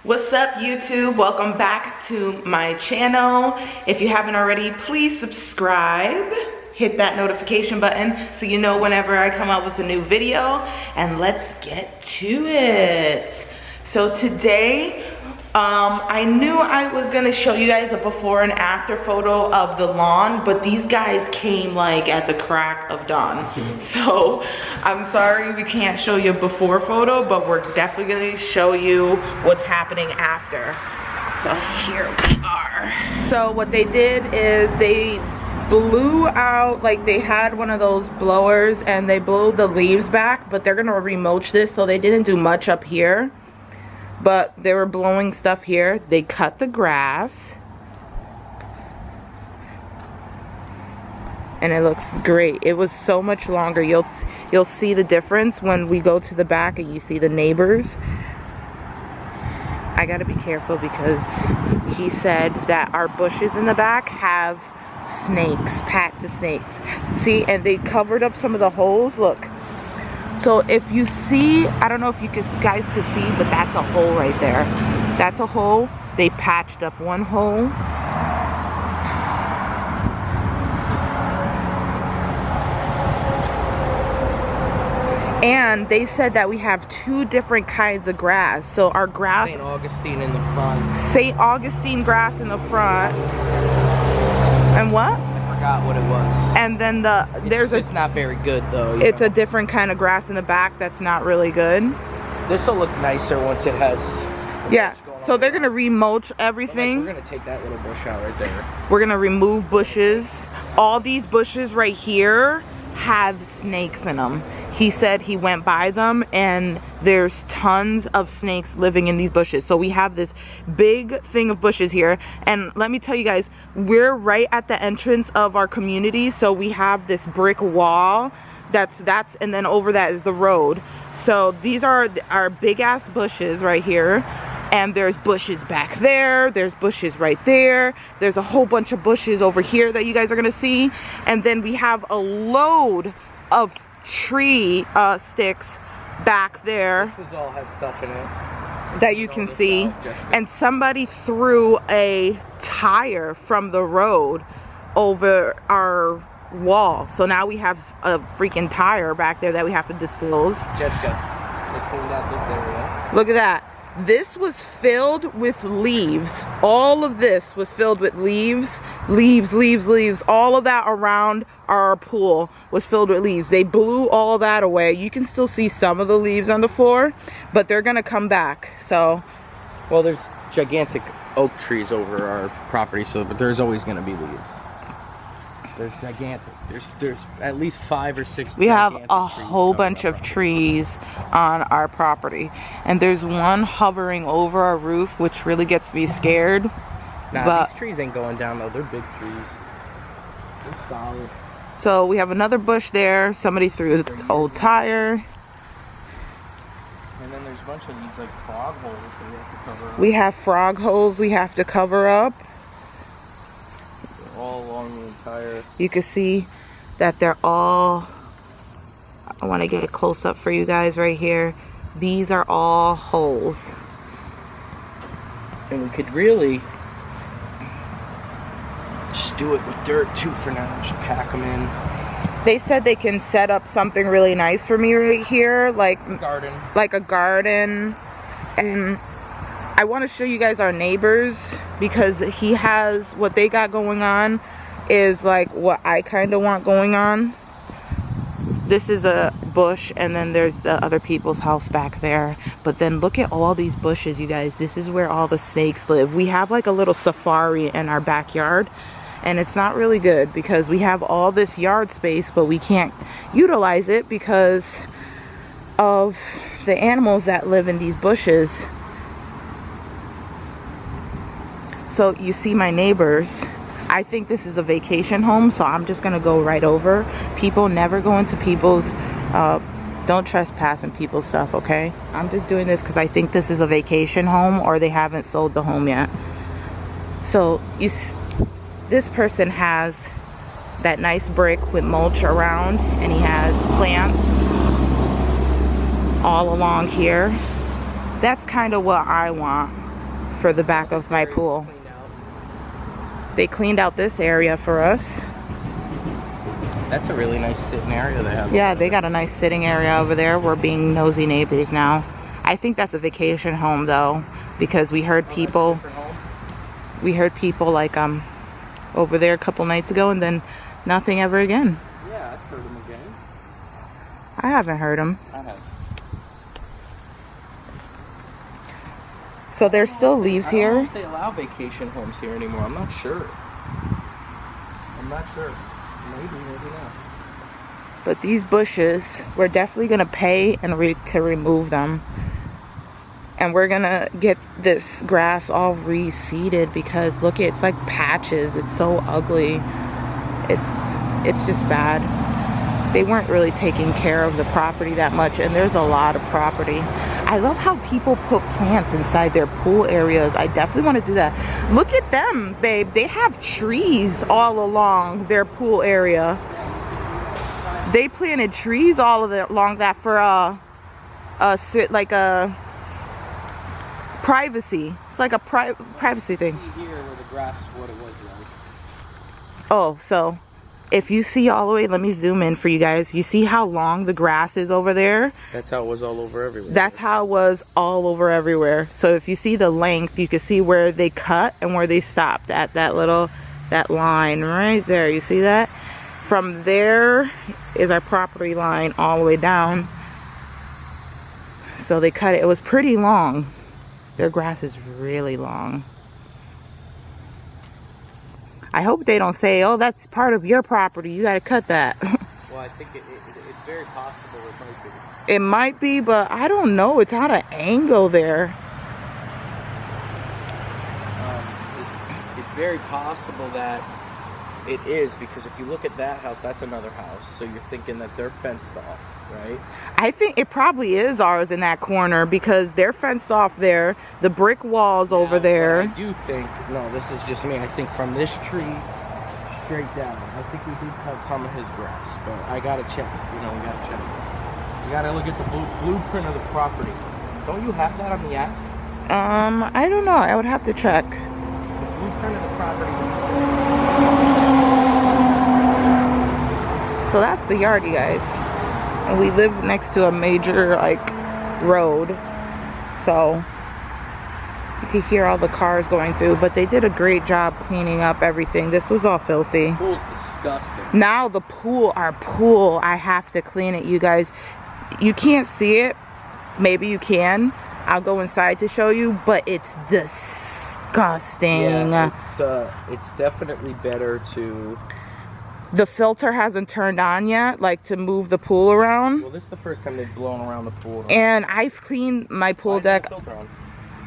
What's up, YouTube? Welcome back to my channel. If you haven't already, please subscribe. Hit that notification button so you know whenever I come out with a new video. And let's get to it. So today, I knew I was gonna show you guys a before and after photo of the lawn, but these guys came like at the crack of dawn. So I'm sorry we can't show you a before photo, but we're definitely gonna show you what's happening after. So here we are. So what they did is they blew out, like they had one of those blowers and they blew the leaves back, but they're gonna remulch this, so they didn't do much up here. But they were blowing stuff here. They cut the grass. And it looks great. It was so much longer. You'll see the difference when we go to the back and you see the neighbors. I gotta be careful because he said that our bushes in the back have snakes, patch of snakes. See, and they covered up some of the holes, look. So if you see, I don't know if you guys can see, but that's a hole right there. That's a hole. They patched up one hole. And they said that we have two different kinds of grass. So our grass... St. Augustine in the front. St. Augustine grass in the front. And what? Forgot what it was. And then it's not very good though. It's a different kind of grass in the back that's not really good. This will look nicer once it has. Yeah. So they're gonna remulch everything. We're gonna take that little bush out right there. We're gonna remove bushes. All these bushes right here have snakes in them. He said he went by them and there's tons of snakes living in these bushes. So we have this big thing of bushes here, and let me tell you guys, we're right at the entrance of our community. So we have this brick wall that's and then over that is the road. So these are our big ass bushes right here. And there's bushes back there, there's bushes right there, there's a whole bunch of bushes over here that you guys are gonna see. And then we have a load of tree sticks back there. This all has stuff in it that you can see. And somebody threw a tire from the road over our wall. So now we have a freaking tire back there that we have to dispose. Jessica, they cleaned out this area. Look at that. This was filled with leaves. All of this was filled with leaves. All of that around our pool was filled with leaves. They blew all that away. You can still see some of the leaves on the floor, but they're gonna come back. So, well, there's gigantic oak trees over our property, so but there's always gonna be leaves. There's gigantic. There's at least 5 or 6. We have a whole bunch of trees on our property, and there's one hovering over our roof, which really gets me scared. Nah, but these trees ain't going down though. They're big trees. They're solid. So we have another bush there. Somebody threw the old tire. And then there's a bunch of these like frog holes that we have to cover up. We have frog holes we have to cover up. All along the entire. You can see that they're all, I want to get a close up for you guys right here. These are all holes. And we could really just do it with dirt too for now. Just pack them in. They said they can set up something really nice for me right here, like a garden. And I want to show you guys our neighbors, because he has, what they got going on is like what I kind of want going on. This is a bush, and then there's the other people's house back there. But then look at all these bushes, you guys. This is where all the snakes live. We have like a little safari in our backyard, and it's not really good because we have all this yard space, but we can't utilize it because of the animals that live in these bushes. So you see my neighbors. I think this is a vacation home, so I'm just gonna go right over. People never go into people's, don't trespass in people's stuff, okay? I'm just doing this because I think this is a vacation home, or they haven't sold the home yet. So this person has that nice brick with mulch around, and he has plants all along here. That's kind of what I want. for the back of my pool. They cleaned out this area for us. That's a really nice sitting area they have. Yeah, they got a nice sitting area over there. We're being nosy neighbors now. I think that's a vacation home though, because we heard people like over there a couple nights ago, and then nothing ever again. Yeah, I've heard them again. I haven't heard them. I have. So there's still leaves here. I don't know if they allow vacation homes here anymore. I'm not sure. Maybe not. But these bushes, we're definitely gonna pay and to remove them. And we're gonna get this grass all reseeded, because look, it's like patches. It's so ugly. It's just bad. They weren't really taking care of the property that much, and there's a lot of property. I love how people put plants inside their pool areas. I definitely want to do that. Look at them, babe. They have trees all along their pool area. They planted trees all along that for like a privacy. It's like a privacy thing. Here where the grass, what it was like. Oh, so if you see all the way, let me zoom in for you guys. You see how long the grass is over there? That's how it was all over everywhere. That's how it was all over everywhere. So if you see the length, you can see where they cut and where they stopped at that line right there. You see that? From there is our property line all the way down. So they cut it. It was pretty long. Their grass is really long. I hope they don't say, oh, that's part of your property, you gotta cut that. Well, I think it's very possible it might be. It might be, but I don't know. It's out of angle there. It's very possible that it is, because if you look at that house, that's another house. So you're thinking that they're fenced off, right? I think it probably is ours in that corner, because they're fenced off there. The brick walls over there. I do think, no, this is just me. I think from this tree straight down, I think we did cut some of his grass, but I gotta check. You know, we gotta check. You gotta look at the blueprint of the property. Don't you have that on the app? I don't know. I would have to check. The blueprint of the property. So that's the yard, you guys. And we live next to a major like road, so you can hear all the cars going through. But they did a great job cleaning up everything. This was all filthy. The pool's disgusting. Now the pool, our pool, I have to clean it, you guys. You can't see it. Maybe you can. I'll go inside to show you, but it's disgusting. Yeah, it's definitely better to. The filter hasn't turned on yet, like to move the pool around. Well, this is the first time they've blown around the pool. And I've cleaned my pool deck.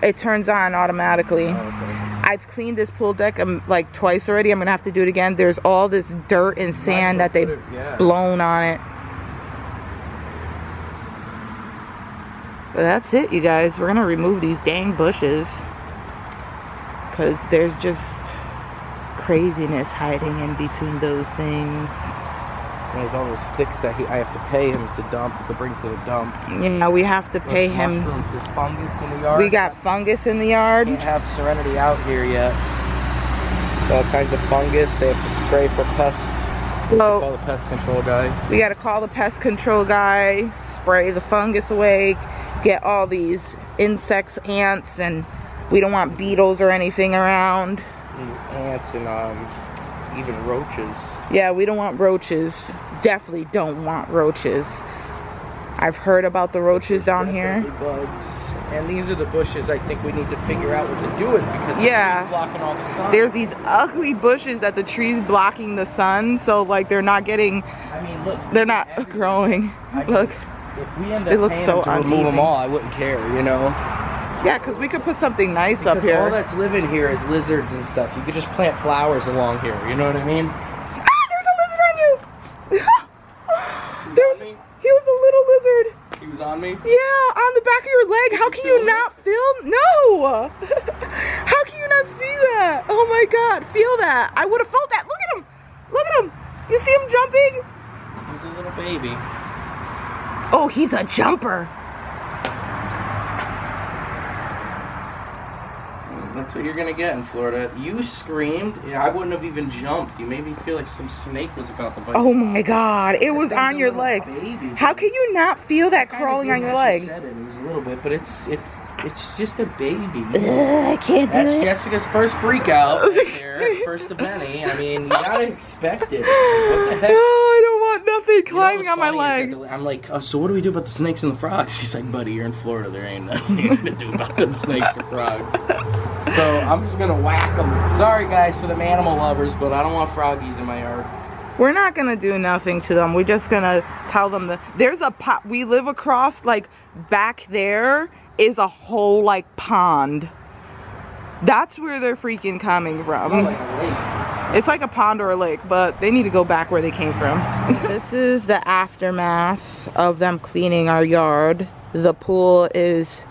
It turns on automatically. Oh, okay. I've cleaned this pool deck like twice already. I'm gonna have to do it again. There's all this dirt and sand that they've blown on it. But that's it, you guys. We're gonna remove these dang bushes, because there's just craziness hiding in between those things. And there's all those sticks that I have to pay him to bring to the dump. Yeah, we have to pay him. There's fungus in the yard. We got fungus in the yard. Can't have Serenity out here yet. There's all kinds of fungus. They have to spray for pests. So call the pest control guy. We got to call the pest control guy, spray the fungus away, get all these insects, ants, and we don't want beetles or anything around. Ants and even roaches. Yeah, we don't want roaches. Definitely don't want roaches. I've heard about the roaches down here. Bugs. And these are the bushes I think we need to figure out what to do with, because the tree's blocking all the sun. There's these ugly bushes that the tree's blocking the sun, so like they're not getting. I mean, look. They're not growing. Look. If we end up they look so to remove them all, I wouldn't care, you know. Yeah, because we could put something nice up here. All that's living here is lizards and stuff. You could just plant flowers along here. You know what I mean? Ah, there's a lizard on you! He was a little lizard. He was on me? Yeah, on the back of your leg. How can you not feel? No! How can you not see that? Oh my God, feel that. I would have felt that. Look at him. Look at him. You see him jumping? He's a little baby. Oh, he's a jumper. That's what you're gonna get in Florida. You screamed. Yeah, I wouldn't have even jumped. You made me feel like some snake was about to bite. Oh my God! It was on your leg. Baby, how can you not feel that crawling on your leg? Said it was a little bit, but it's just a baby. I can't do it. That's Jessica's first freak out right there, first to Benny. I mean, you gotta expect it. What the heck? I don't want nothing climbing on my leg. I'm like, oh, so what do we do about the snakes and the frogs? She's like, buddy, you're in Florida. There ain't nothing you to do about them snakes or frogs. So I'm just gonna whack them. Sorry guys for them animal lovers, but I don't want froggies in my yard. We're not gonna do nothing to them. We're just gonna tell them that there's a pot. We live across, like, back there is a whole, like, pond. That's where they're freaking coming from. It's like a lake. It's like a pond or a lake, but they need to go back where they came from. This is the aftermath of them cleaning our yard. The pool is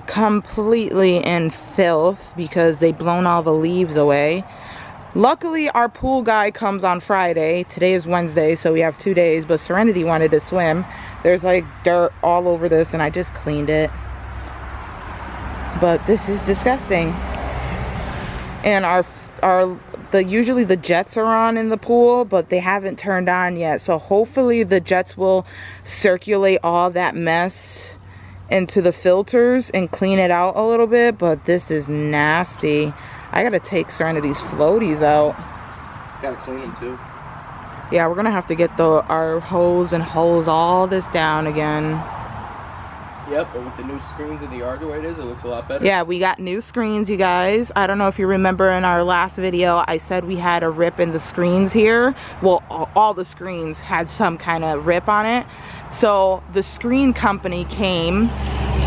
completely in filth because they blown all the leaves away. Luckily, our pool guy comes on Friday. Today is Wednesday, so we have 2 days, but Serenity wanted to swim. There's like dirt all over this, and I just cleaned it. But this is disgusting. And usually the jets are on in the pool, but they haven't turned on yet. So hopefully the jets will circulate all that mess into the filters and clean it out a little bit. But this is nasty. I gotta take Serenity's floaties out. Gotta clean them too. Yeah, we're gonna have to get our hose and hose all this down again. Yep, but with the new screens in the yard the way it is, it looks a lot better. Yeah, we got new screens, you guys. I don't know if you remember in our last video, I said we had a rip in the screens here. Well, all the screens had some kind of rip on it. So the screen company came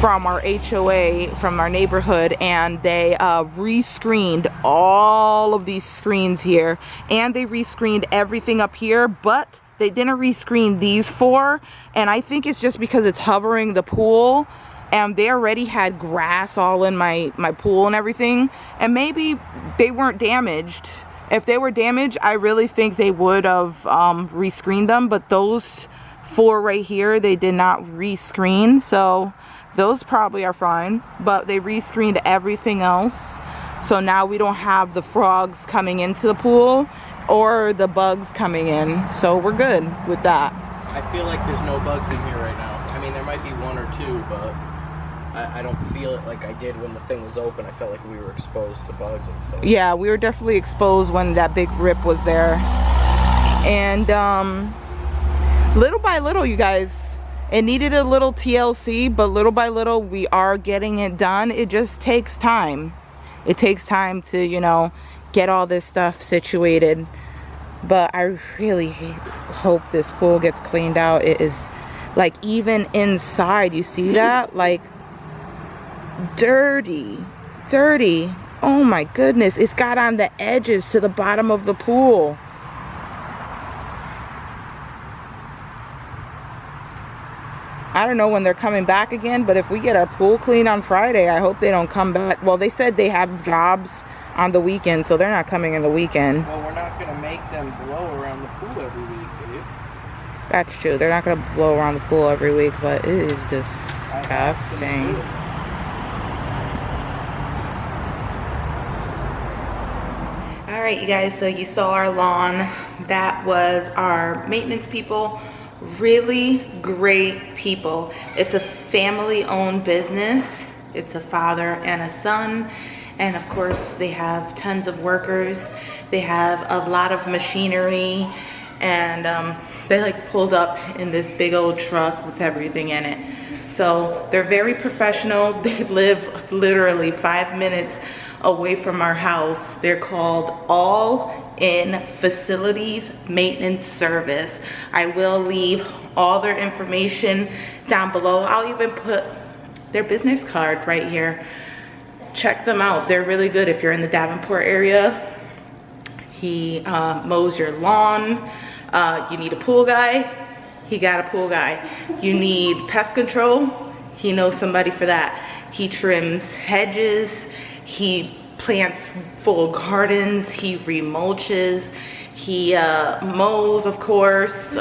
from our HOA, from our neighborhood, and they re-screened all of these screens here. And they re-screened everything up here, but they didn't rescreen these 4, and I think it's just because it's hovering the pool, and they already had grass all in my pool and everything, and maybe they weren't damaged. If they were damaged, I really think they would have rescreened them, but those 4 right here, they did not rescreen, so those probably are fine, but they rescreened everything else, so now we don't have the frogs coming into the pool or the bugs coming in, so we're good with that. I feel like there's no bugs in here right now. I mean, there might be 1 or 2, but I don't feel it like I did when the thing was open. I felt like we were exposed to bugs and stuff. Yeah, we were definitely exposed when that big rip was there. And little by little, you guys, it needed a little TLC, but little by little we are getting it done. It just takes time. It takes time to, you know, get all this stuff situated, but I really hope this pool gets cleaned out. It is, like, even inside, you see that, like, dirty. Oh my goodness, it's got on the edges to the bottom of the pool. I don't know when they're coming back again, but if we get our pool cleaned on Friday, I hope they don't come back. Well, they said they have jobs on the weekend, so they're not coming in the weekend. Well, we're not going to make them blow around the pool every week, dude. That's true. They're not going to blow around the pool every week, but it is disgusting. All right, you guys, so you saw our lawn. That was our maintenance people. Really great people. It's a family-owned business. It's a father and a son. And of course, they have tons of workers. They have a lot of machinery, and they like pulled up in this big old truck with everything in it. So they're very professional. They live literally 5 minutes away from our house. They're called All In Facilities Maintenance Service. I will leave all their information down below. I'll even put their business card right here. Check them out. They're really good if you're in the Davenport area. He mows your lawn. You need a pool guy. He got a pool guy. You need pest control. He knows somebody for that. He trims hedges. He plants full gardens. He remulches. He mows, of course,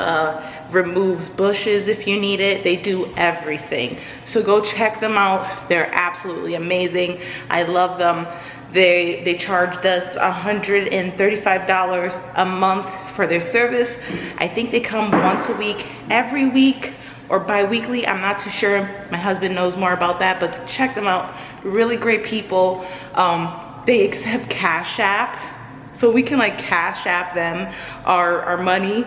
removes bushes if you need it. They do everything. So go check them out. They're absolutely amazing. I love them. They charged us $135 a month for their service. I think they come once a week, every week, or bi-weekly. I'm not too sure. My husband knows more about that, but check them out. Really great people. They accept Cash App, so we can like Cash App them our money,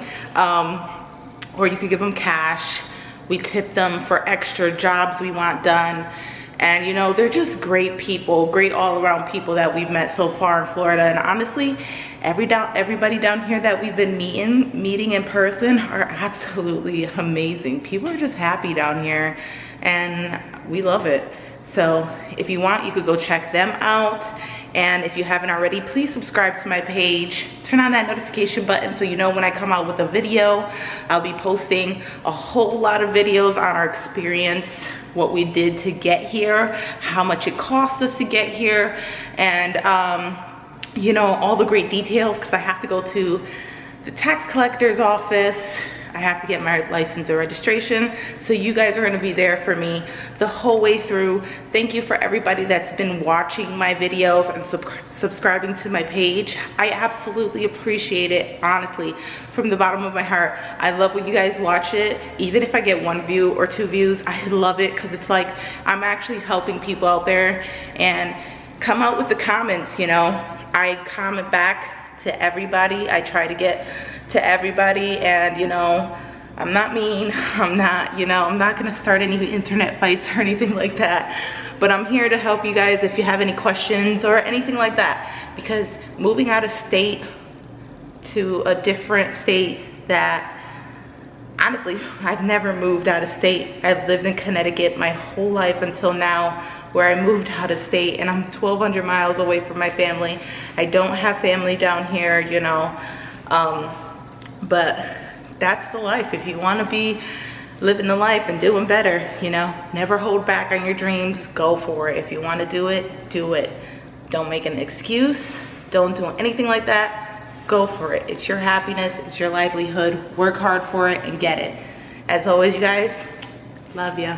or you could give them cash. We tip them for extra jobs we want done. And you know, they're just great people, great all around people that we've met so far in Florida. And honestly, everybody down here that we've been meeting in person are absolutely amazing. People are just happy down here and we love it. So if you want, you could go check them out. And if you haven't already, please subscribe to my page. Turn on that notification button so you know when I come out with a video. I'll be posting a whole lot of videos on our experience, what we did to get here, how much it cost us to get here, and you know, all the great details, because I have to go to the tax collector's office. I have to get my license and registration. So you guys are gonna be there for me the whole way through. Thank you for everybody that's been watching my videos and subscribing to my page. I absolutely appreciate it, honestly, from the bottom of my heart. I love when you guys watch it. Even if I get 1 view or 2 views, I love it, because it's like I'm actually helping people out there. And come out with the comments, you know. I comment back to everybody. I try to get to everybody, and you know, I'm not mean. I'm not, you know, I'm not gonna start any internet fights or anything like that, but I'm here to help you guys if you have any questions or anything like that, because moving out of state to a different state that, honestly, I've never moved out of state. I've lived in Connecticut my whole life until now, where I moved out of state, and I'm 1,200 miles away from my family. I don't have family down here, you know, but that's the life. If you want to be living the life and doing better, you know, never hold back on your dreams. Go for it. If you want to do it, do it. Don't make an excuse. Don't do anything like that. Go for it. It's your happiness. It's your livelihood. Work hard for it and get it. As always, you guys, love ya.